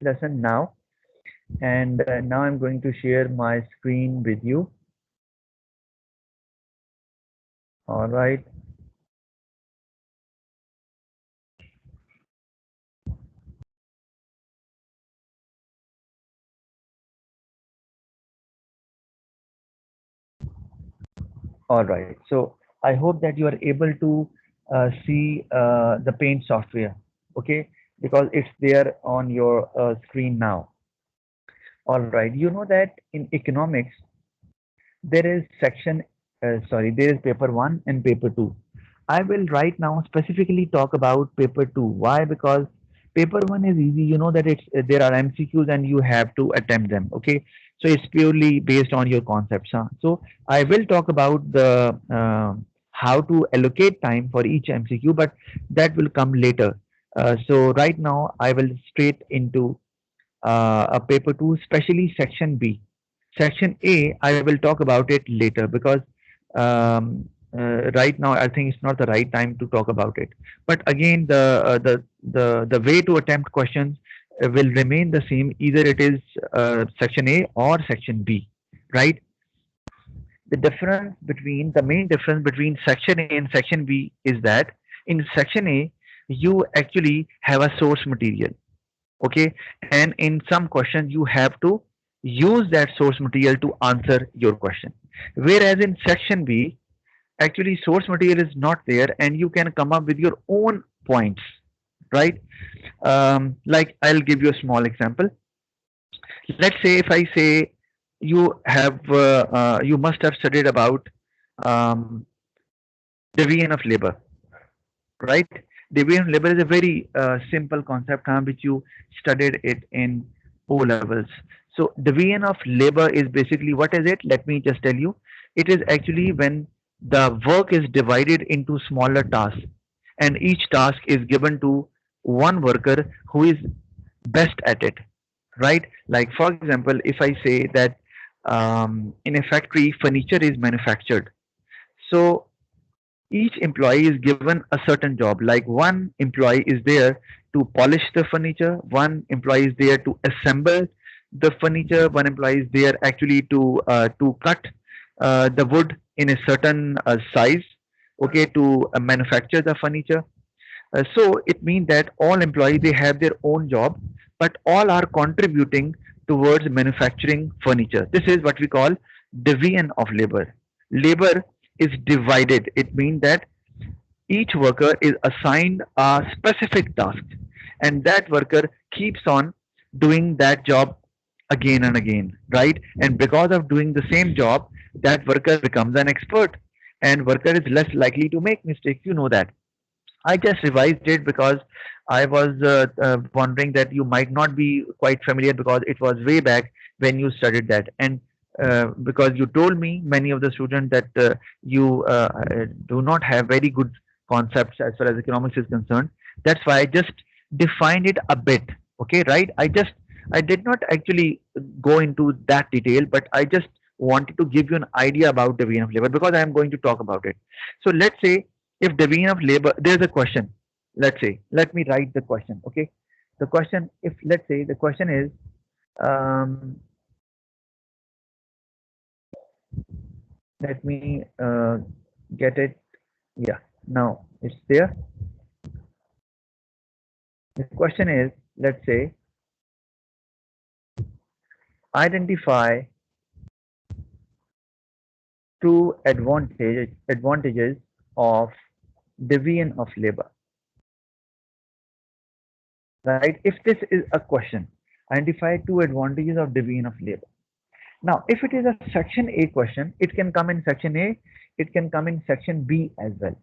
lesson now, and now I'm going to share my screen with you. All right. All right. So I hope that you are able to see the Paint software, okay? Because it's there on your screen now. All right. You know that in economics, there is there is paper one and paper two. I will right now specifically talk about paper two. Why? Because paper one is easy. You know that there are MCQs and you have to attempt them. Okay, so it's purely based on your concepts. Huh? So I will talk about the how to allocate time for each MCQ, but that will come later. So right now I will straight into a paper two, especially section B. Section A, I will talk about it later because right now I think it's not the right time to talk about it. But again, the way to attempt questions will remain the same. Either it is section A or section B, right? The main difference between section A and section B is that in section A you actually have a source material, okay, and in some questions you have to use that source material to answer your question, whereas in section B actually source material is not there and you can come up with your own points, right? Like I'll give you a small example. Let's say if I say you must have studied about um, division of labor, right? Division of labor is a very simple concept which you studied it in O levels. So division of labor is basically, what is it? Let me just tell you. It is actually when the work is divided into smaller tasks and each task is given to one worker who is best at it, right? Like for example, if I say that in a factory furniture is manufactured, so each employee is given a certain job. Like one employee is there to polish the furniture, one employee is there to assemble the furniture, one employee is there actually to cut the wood in a certain size, okay, to manufacture the furniture. So it means that all employees they have their own job, but all are contributing towards manufacturing furniture. This is what we call division of labor. Labor is divided. It means that each worker is assigned a specific task, and that worker keeps on doing that job again and again, right? And because of doing the same job, that worker becomes an expert, and worker is less likely to make mistakes. You know that. I just revised it because I was wondering that you might not be quite familiar because it was way back when you studied that. And because you told me, many of the students, that you do not have very good concepts as far as economics is concerned. That's why I just defined it a bit. Okay, right? I did not actually go into that detail, but I just wanted to give you an idea about division of labor because I am going to talk about it. So let's say if division of labor, there's a question. Let's say, let me write the question. Okay, the question, if let's say the question is, um, let me get it. Yeah, now it's there. The question is, let's say, identify two advantages of division of labor. Right? If this is a question, identify two advantages of division of labor. Now, if it is a section A question, it can come in section A, it can come in section B as well,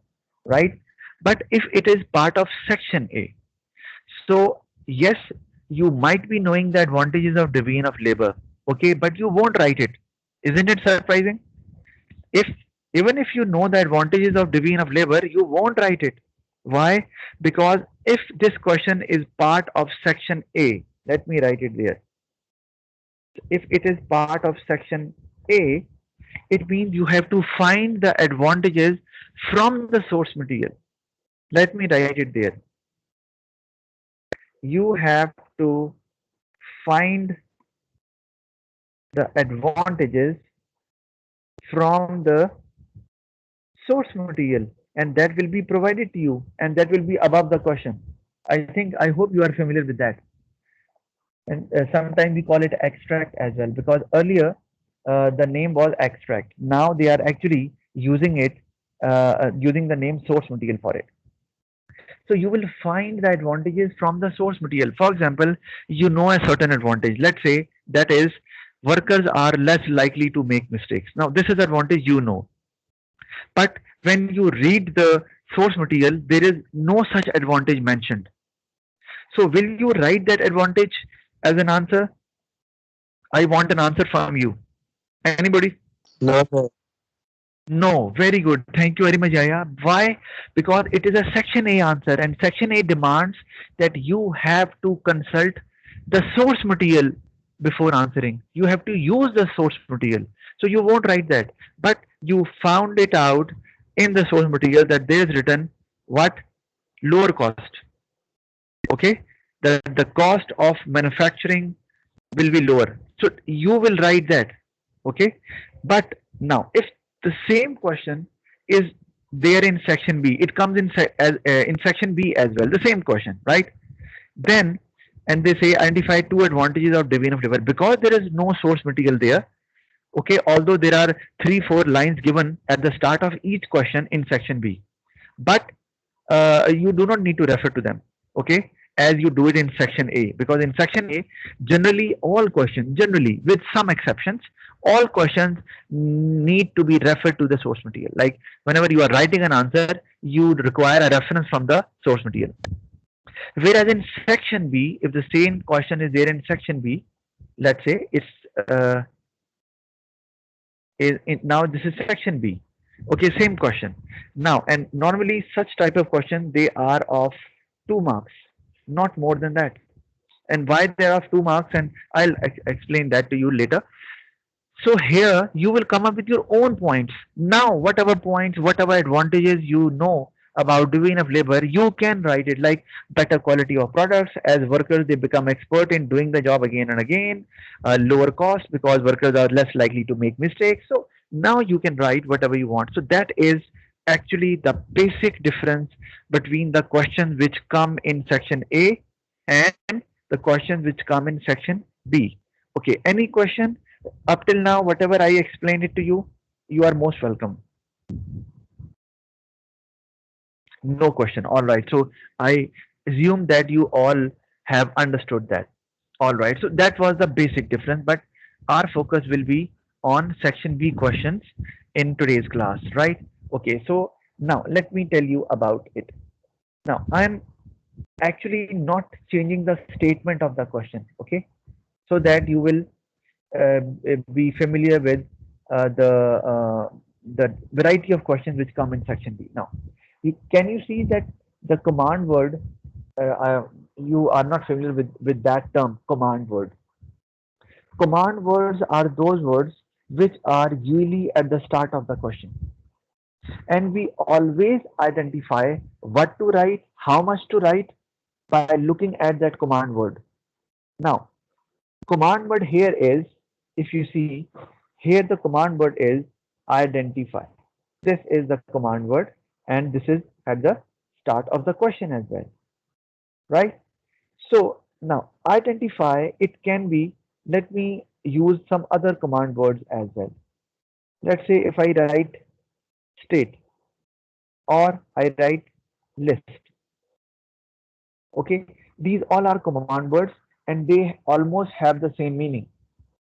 right? But if it is part of section A, so yes, you might be knowing the advantages of division of labor, okay, but you won't write it. Isn't it surprising? If even if you know the advantages of division of labor, you won't write it. Why? Because if this question is part of section A, let me write it there. If it is part of section A, it means you have to find the advantages from the source material. Let me write it there. You have to find the advantages from the source material, and that will be provided to you, and that will be above the question. I hope you are familiar with that. And sometimes we call it extract as well, because earlier the name was extract. Now they are actually using it, using the name source material for it. So you will find the advantages from the source material. For example, you know a certain advantage. Let's say that is workers are less likely to make mistakes. Now this is advantage you know. But when you read the source material, there is no such advantage mentioned. So will you write that advantage as an answer? I want an answer from you. Anybody? No, sir. No, very good. Thank you very much, Yaya. Why? Because it is a Section A answer, and Section A demands that you have to consult the source material before answering. You have to use the source material. So you won't write that. But you found it out in the source material that there is written what? Lower cost. Okay? The cost of manufacturing will be lower. So you will write that. Okay? But now, if the same question is there in section B, it comes in section B as well, the same question, right? Then, and they say identify two advantages of division of labor, because there is no source material there. Okay, although there are 3 4 lines given at the start of each question in section B, but you do not need to refer to them, okay, as you do it in section A, because in section A, generally all questions, generally with some exceptions, all questions need to be referred to the source material. Like whenever you are writing an answer, you require a reference from the source material. Whereas in section B, if the same question is there in section B, let's say it's uh, now this is section B. Okay, same question. Now, and normally such type of question, they are of 2 marks, not more than that. And why they are of 2 marks, and I'll explain that to you later. So here you will come up with your own points. Now, whatever points, whatever advantages you know about division of labor, you can write it like better quality of products. As workers, they become expert in doing the job again and again. Lower cost because workers are less likely to make mistakes. So now you can write whatever you want. So that is actually the basic difference between the questions which come in section A and the questions which come in section B. Okay, any question? Up till now, whatever I explained it to you, you are most welcome. No question. All right. So I assume that you all have understood that. All right. So that was the basic difference, but our focus will be on section B questions in today's class, right? Okay. So now let me tell you about it. Now I'm actually not changing the statement of the question, okay? So that you will be familiar with the variety of questions which come in section B. Now, can you see that the command word, you are not familiar with that term, command word. Command words are those words which are usually at the start of the question. And we always identify what to write, how much to write by looking at that command word. Now, command word here is, if you see, here the command word is identify. This is the command word, and this is at the start of the question as well, right? So now identify, it can be, let me use some other command words as well. Let's say if I write state or I write list, okay, these all are command words and they almost have the same meaning,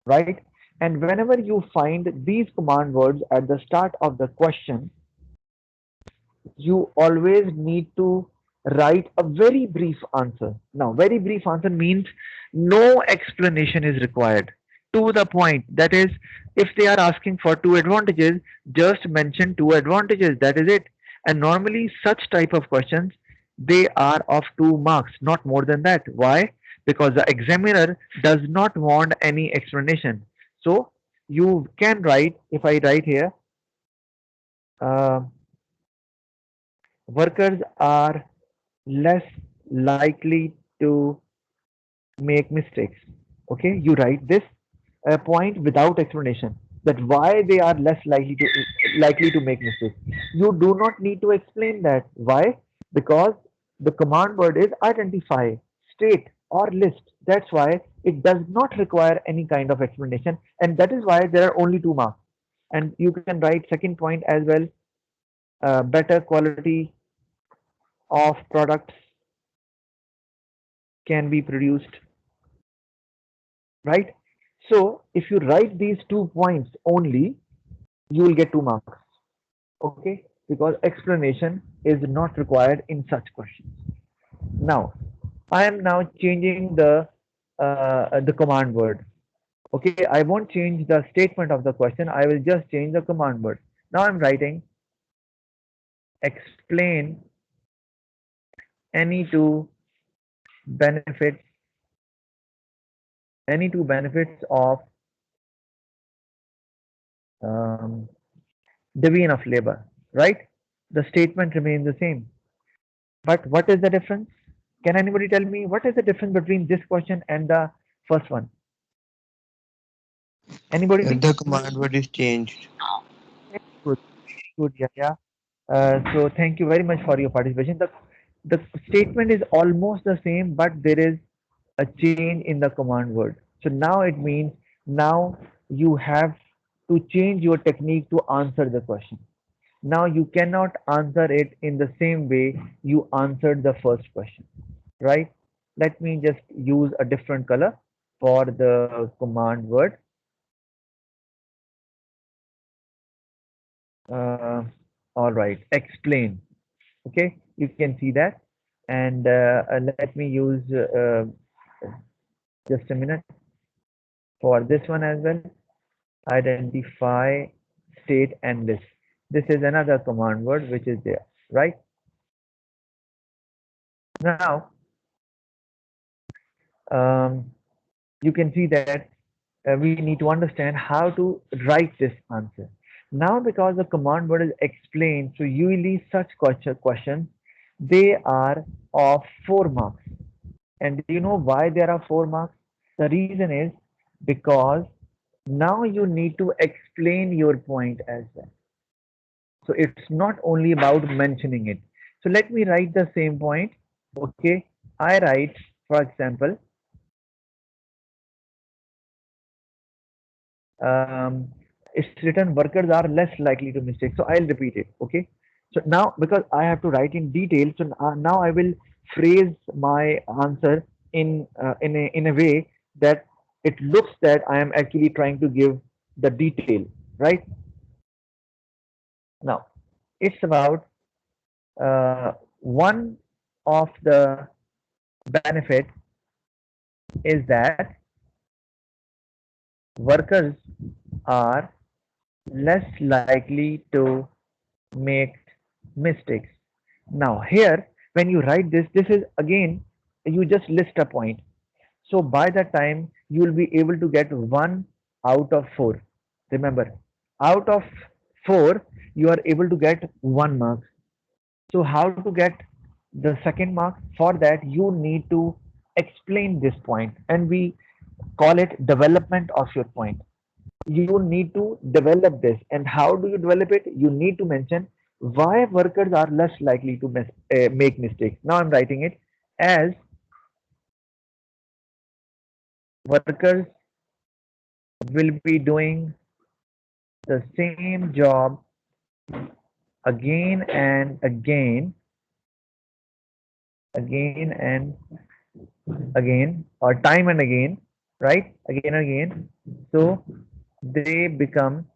right? And whenever you find these command words at the start of the question, you always need to write a very brief answer. Now, very brief answer means no explanation is required. To the point. That is, if they are asking for two advantages, just mention two advantages. That is it. And normally, such type of questions, they are of 2 marks, not more than that. Why? Because the examiner does not want any explanation. So you can write, if I write here, uh, workers are less likely to make mistakes. Okay, you write this point without explanation, that why they are less likely to make mistakes. You do not need to explain that. Why? Because the command word is identify, state, or list. That's why it does not require any kind of explanation, and that is why there are only 2 marks. And you can write second point as well. Better quality of products can be produced, right? So if you write these 2 points only, you will get 2 marks. Okay, because explanation is not required in such questions. Now I am now changing the command word. Okay, I won't change the statement of the question, I will just change the command word. Now I'm writing explain any two benefits, of um, division of labor, right? The statement remains the same, but what is the difference? Can anybody tell me what is the difference between this question and the first one? Anybody? The command word is changed. Good, good, yeah, yeah. So thank you very much for your participation. The statement is almost the same, but there is a change in the command word. So now it means now you have to change your technique to answer the question. Now you cannot answer it in the same way you answered the first question, right? Let me just use a different color for the command word. Uh, all right, explain. Okay, you can see that. And let me use just a minute for this one as well. Identify, state, and list. This is another command word which is there, right? Now, um, you can see that we need to understand how to write this answer. Now, because the command word is explained, so usually such questions, they are of 4 marks. And do you know why there are 4 marks? The reason is because now you need to explain your point as well. So it's not only about mentioning it. So let me write the same point. Okay, I write, for example, um, it's written workers are less likely to mistake. So I'll repeat it. Okay. So now because I have to write in detail, so now I will phrase my answer in a way that it looks that I am actually trying to give the detail, right? Now it's about one of the benefit is that workers are less likely to make mistakes. Now, here, when you write this, this is again, you just list a point. So, by that time, you will be able to get 1 out of 4. Remember, out of 4, you are able to get 1 mark. So, how to get the second mark? For that, you need to explain this point, and we call it development of your point. You need to develop this. And how do you develop it? You need to mention why workers are less likely to make mistakes. Now I'm writing it as workers will be doing the same job again and again, again and again, or time and again, right? Again and again. So they become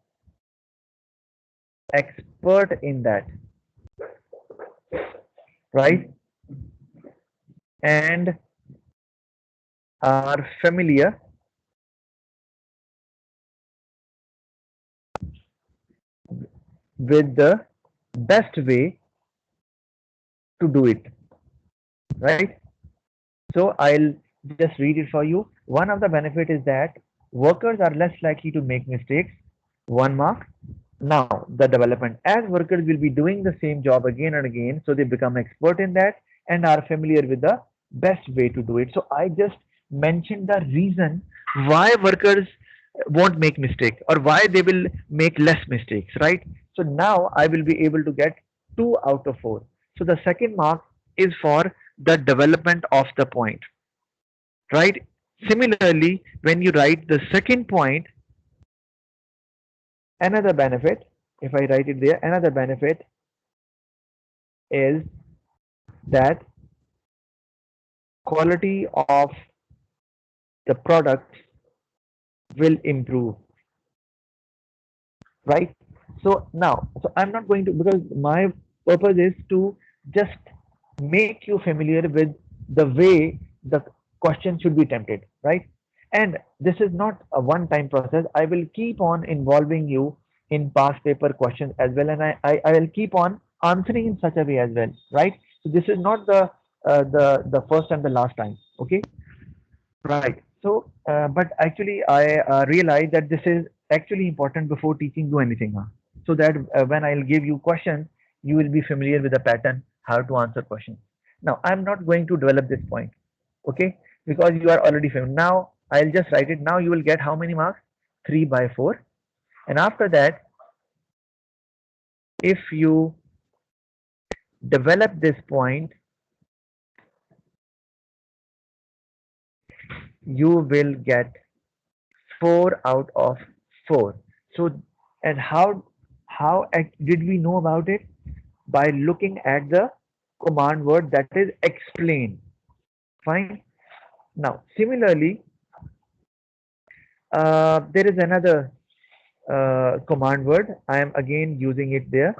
expert in that, right? And are familiar with the best way to do it, right? So I'll just read it for you. One of the benefit is that workers are less likely to make mistakes. 1 mark. Now the development, as workers will be doing the same job again and again, so they become expert in that and are familiar with the best way to do it. So I just mention the reason why workers won't make mistake or why they will make less mistakes, right? So now I will be able to get 2 out of 4. So the second mark is for the development of the point, right? Similarly, when you write the second point, another benefit, if I write it there, another benefit is that quality of the product will improve, right? So now, so I'm not going to, because my purpose is to just make you familiar with the way the question should be attempted, right? And this is not a one time process. I will keep on involving you in past paper questions as well, and I will keep on answering in such a way as well, right? So this is not the first and the last time, okay? Right. So, but actually, I realize that this is actually important before teaching you anything, huh? So that when I'll give you questions, you will be familiar with the pattern, how to answer questions. Now, I'm not going to develop this point, okay? Because you are already familiar. Now, I'll just write it. Now, you will get how many marks? 3 by 4. And after that, if you develop this point, you will get 4 out of 4. So, and did we know about it? By looking at the command word, that is explain. Fine. Now, similarly, there is another command word. I am again using it there.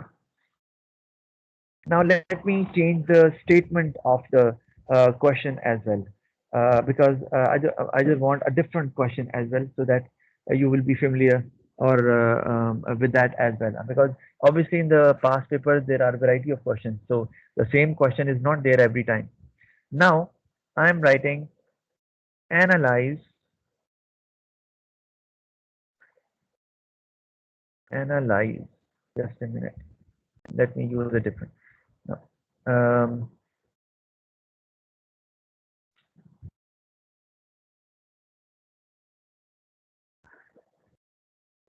Now, let me change the statement of the question as well, because I just want a different question as well, so that you will be familiar or with that as well. Because obviously in the past papers there are a variety of questions, so the same question is not there every time. Now I am writing analyze, analyze. Just a minute. Let me use a different. No. Um,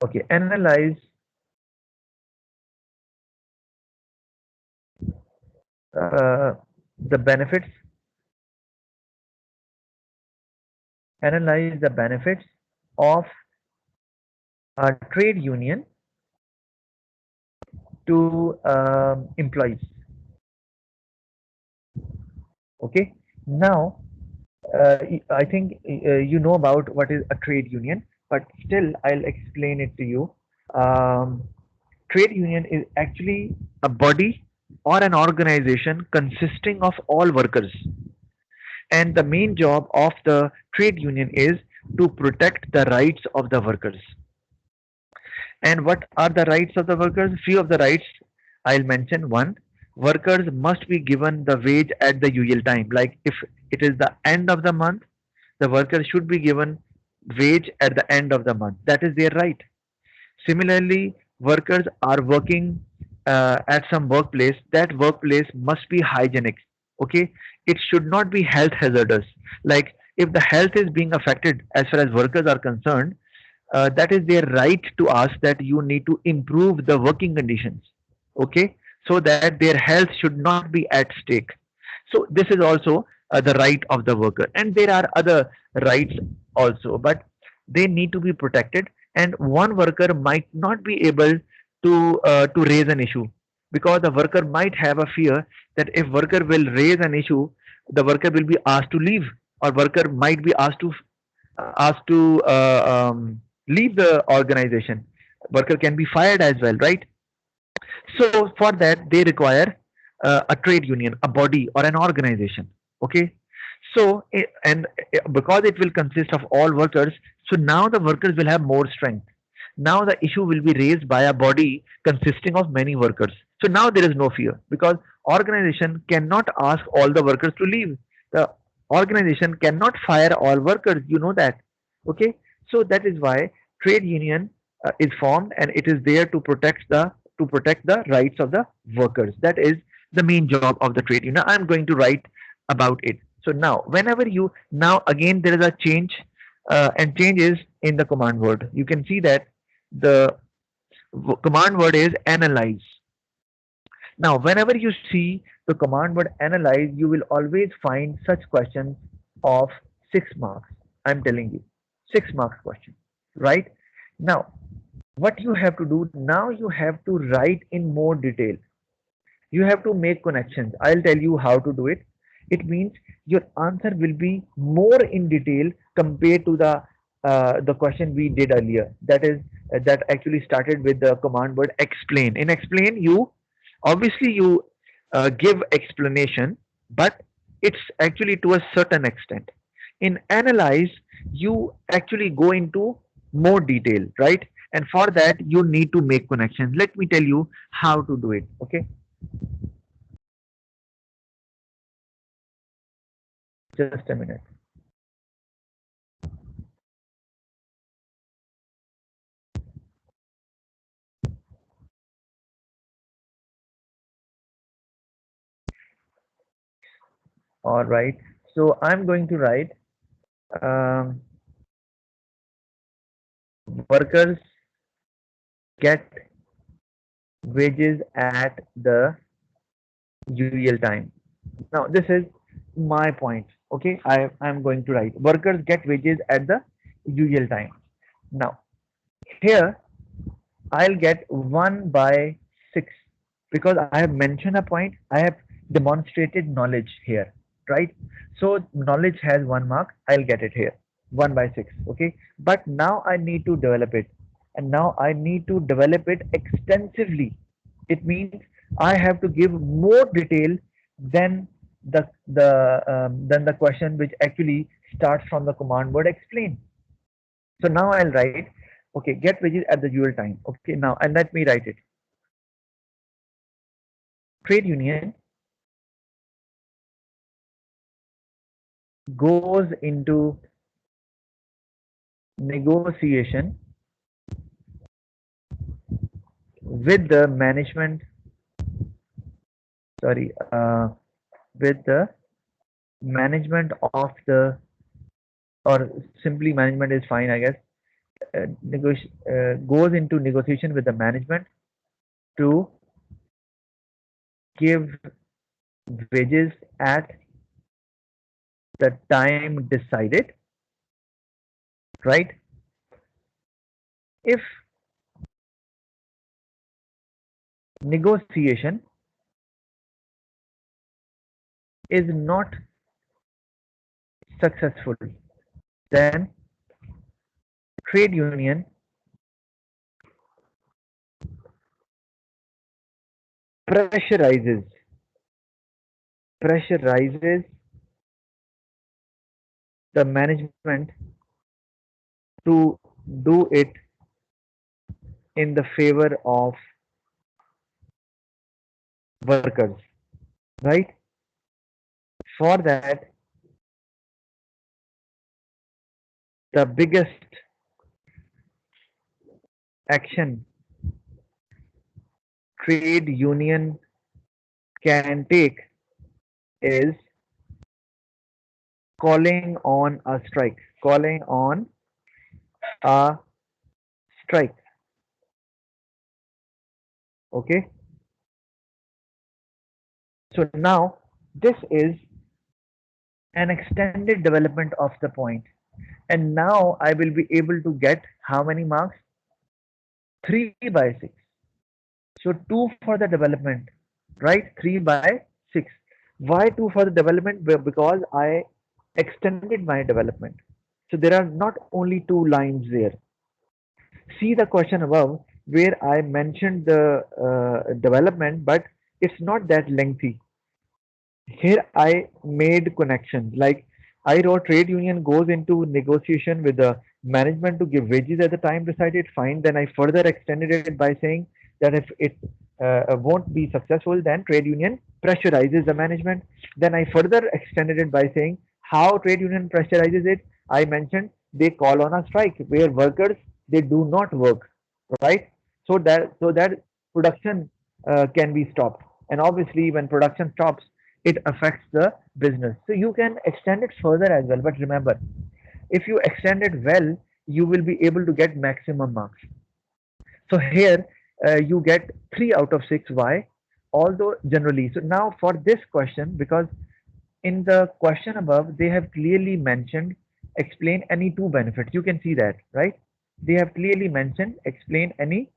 okay, analyze uh, the benefits, analyze the benefits of a trade union to employees. Okay. Now, I think you know about what is a trade union, but still I'll explain it to you. Um, Trade union is actually a body or an organization consisting of all workers, and the main job of the trade union is to protect the rights of the workers. And what are the rights of the workers? Few of the rights I'll mention. One, workers must be given the wage at the usual time. Like if it is the end of the month, the worker should be given wage at the end of the month. That is their right. Similarly, workers are working at some workplace. That workplace must be hygienic. Okay, it should not be health hazardous. Like if the health is being affected as far as workers are concerned, that is their right to ask that you need to improve the working conditions, okay, so that their health should not be at stake. So this is also the right of the worker, and there are other rights also, but they need to be protected. And one worker might not be able to raise an issue, because the worker might have a fear that if worker will raise an issue, the worker will be asked to leave, or worker might be asked to leave the organization. Worker can be fired as well, right? So for that they require a trade union, a body or an organization. Okay. So because it will consist of all workers, so now the workers will have more strength. Now the issue will be raised by a body consisting of many workers. So now there is no fear, because organization cannot ask all the workers to leave. The organization cannot fire all workers. You know that. Okay. So that is why trade union is formed, and it is there to protect the rights of the workers. That is the main job of the trade union. I'm going to write about it. So now, whenever you now again there is a change, and changes in the command word. You can see that the command word is analyze. Now, whenever you see the command word analyze, you will always find such questions of 6 marks. I'm telling you, 6 marks question, right? Now, what you have to do now, you have to write in more detail. You have to make connections. I'll tell you how to do it. It means your answer will be more in detail compared to the question we did earlier. That is that actually started with the command word explain. In explain, you obviously you give explanation, but it's actually to a certain extent. In analyze, you actually go into more detail, right? And for that, you need to make connections. Let me tell you how to do it. Okay, just a minute. All right. So I'm going to write um, workers get wages at the usual time. Now this is my point. Okay, I'm going to write workers get wages at the usual time. Now here I'll get 1/6 because I have mentioned a point. I have demonstrated knowledge here, right? So knowledge has 1 mark. I'll get it here, 1/6. Okay, but now I need to develop it, and now I need to develop it extensively. It means I have to give more detail than the question which actually starts from the command word explain. So now I'll write, okay, get wages at the usual time. Okay, now and let me write it. Trade union goes into negotiation with the management, sorry, with the management of the, or simply management is fine, I guess. Goes into negotiation with the management to give wages at the time decided, right? If negotiation is not successful, then trade union pressurizes pressurizes the management to do it in the favor of workers, right? For that, the biggest action trade union can take is calling on a strike. Calling on a strike. Okay. So now this is an extended development of the point. And now I will be able to get how many marks? 3/6. So 2 for the development, right? 3/6. Why 2 for the development? Because I extended my development. So there are not only 2 lines there. See the question above where I mentioned the development, but it's not that lengthy. Here I made connections. Like I wrote trade union goes into negotiation with the management to give wages at the time decided. Fine. Then I further extended it by saying that if it won't be successful, then trade union pressurizes the management. Then I further extended it by saying how trade union pressurizes it. I mentioned they call on a strike where workers they do not work, right? So that production can be stopped. And obviously, when production stops, it affects the business. So you can extend it further as well. But remember, if you extend it well, you will be able to get maximum marks. So here you get 3 out of 6. Why? Although generally, so now for this question, because in the question above, they have clearly mentioned explain any two benefits. You can see that, right? They have clearly mentioned explain any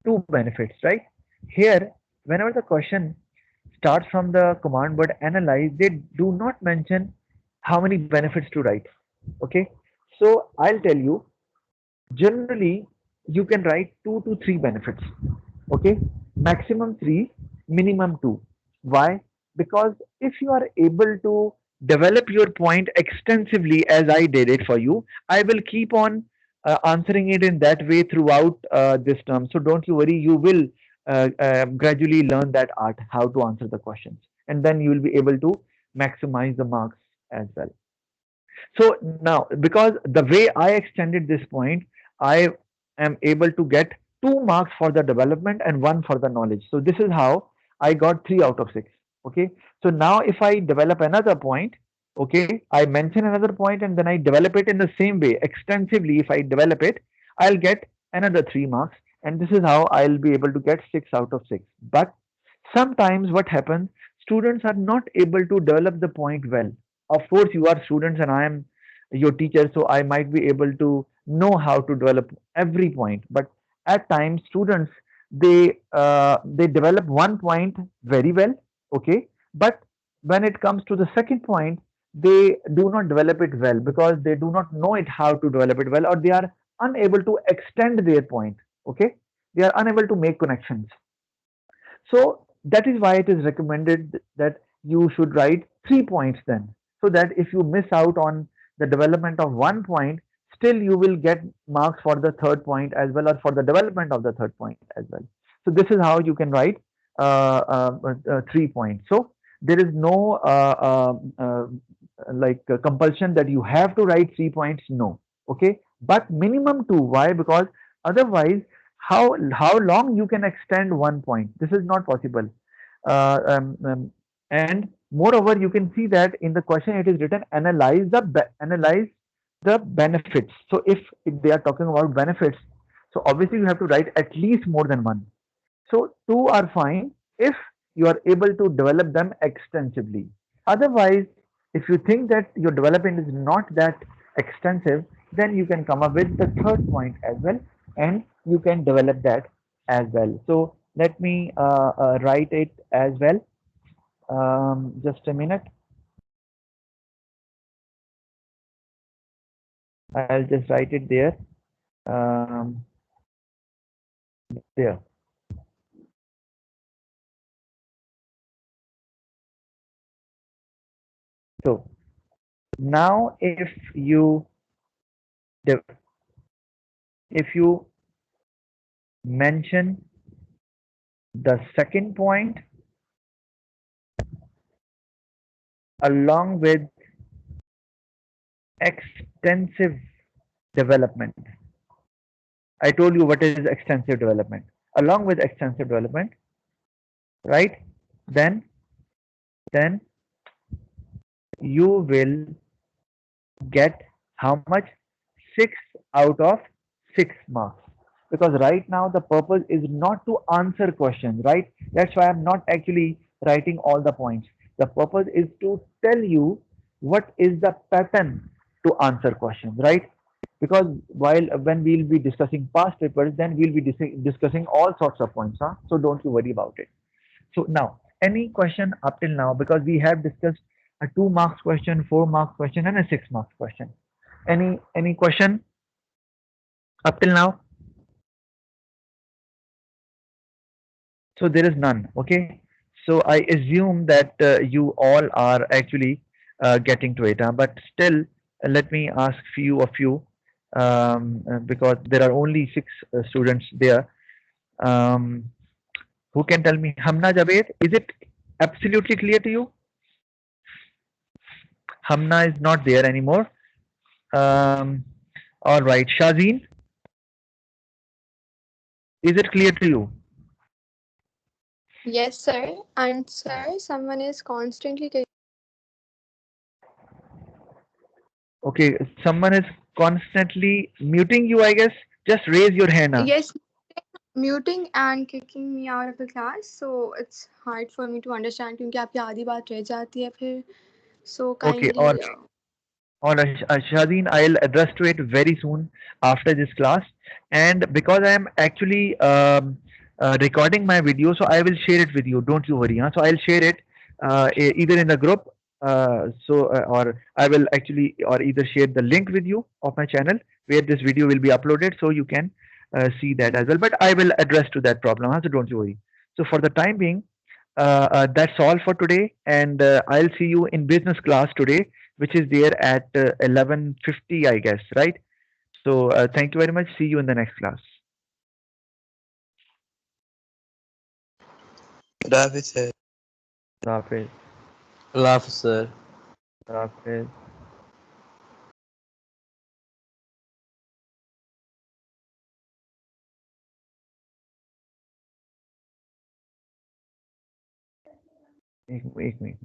two benefits, right? Here, whenever the question starts from the command word analyze, they do not mention how many benefits to write. Okay, so I'll tell you, generally you can write two to three benefits. Okay, maximum three, minimum two. Why? Because if you are able to develop your point extensively as I did it for you, I will keep on answering it in that way throughout this term. So don't you worry, you will gradually learn that art, how to answer the questions, and then you will be able to maximize the marks as well. So now, because the way I extended this point, I am able to get 2 marks for the development and one for the knowledge. So this is how I got 3 out of 6. Okay. So now if I develop another point, okay, I mention another point and then I develop it in the same way extensively. If I develop it, I'll get another 3 marks. And this is how I'll be able to get 6 out of 6. But sometimes what happens, students are not able to develop the point well. Of course, you are students and I am your teacher, so I might be able to know how to develop every point. But at times, students they develop one point very well, okay. But when it comes to the second point, they do not develop it well because they do not know it how to develop it well, or they are unable to extend their point. Okay, they are unable to make connections. So that is why it is recommended that you should write 3 points then, so that if you miss out on the development of one point, still you will get marks for the third point as well, or for the development of the third point as well. So this is how you can write 3 points. So there is no compulsion that you have to write 3 points. No, okay, but minimum two. Why? Because otherwise, how long you can extend one point? This is not possible. Uh, um, um, and moreover, you can see that in the question it is written analyze the benefits. So if they are talking about benefits, so obviously you have to write at least more than one. So two are fine if you are able to develop them extensively. Otherwise, if you think that your development is not that extensive, then you can come up with the third point as well, and you can develop that as well. So let me write it as well. Just a minute. I'll just write it there. Um, there. So now, de- if you mention the second point along with extensive development. I told you what is extensive development. Along with extensive development, right? Then, then you will get how much? 6 out of 6 marks. Because right now the purpose is not to answer questions, right? That's why I'm not actually writing all the points. The purpose is to tell you what is the pattern to answer questions, right? Because while when we'll be discussing past papers, then we'll be discussing all sorts of points, huh? So don't you worry about it. So now, any question up till now, because we have discussed a 2 marks question, 4 marks question, and a 6 marks question. Any question up till now? So there is none. Okay. So I assume that you all are actually getting to it. But still, let me ask few because there are only 6 students there. Um, who can tell me? Hamna Javed, is it absolutely clear to you? Hamna is not there anymore. Um, all right. Shazeen, is it clear to you? Yes, sir. And sir, someone is constantly Okay, someone is constantly muting you, I guess. Just raise your hand now. yes, muting and kicking me out of the class. So it's hard for me to understand क्योंकि आपकी आधी बात रह जाती है फिर. So Okay, kindly. or Shadeen, I'll address to it very soon after this class. And because I am actually recording my video, so I will share it with you. Don't you worry. Huh? So I'll share it either in the group, or I will actually, or either share the link with you of my channel where this video will be uploaded, so you can see that as well. But I will address to that problem. Huh? So don't you worry. So for the time being, that's all for today, and I'll see you in business class today, which is there at 11:50, I guess, right? So thank you very much. See you in the next class. Ravi sir. Rafis, Laugh sir. Rafis. एक minute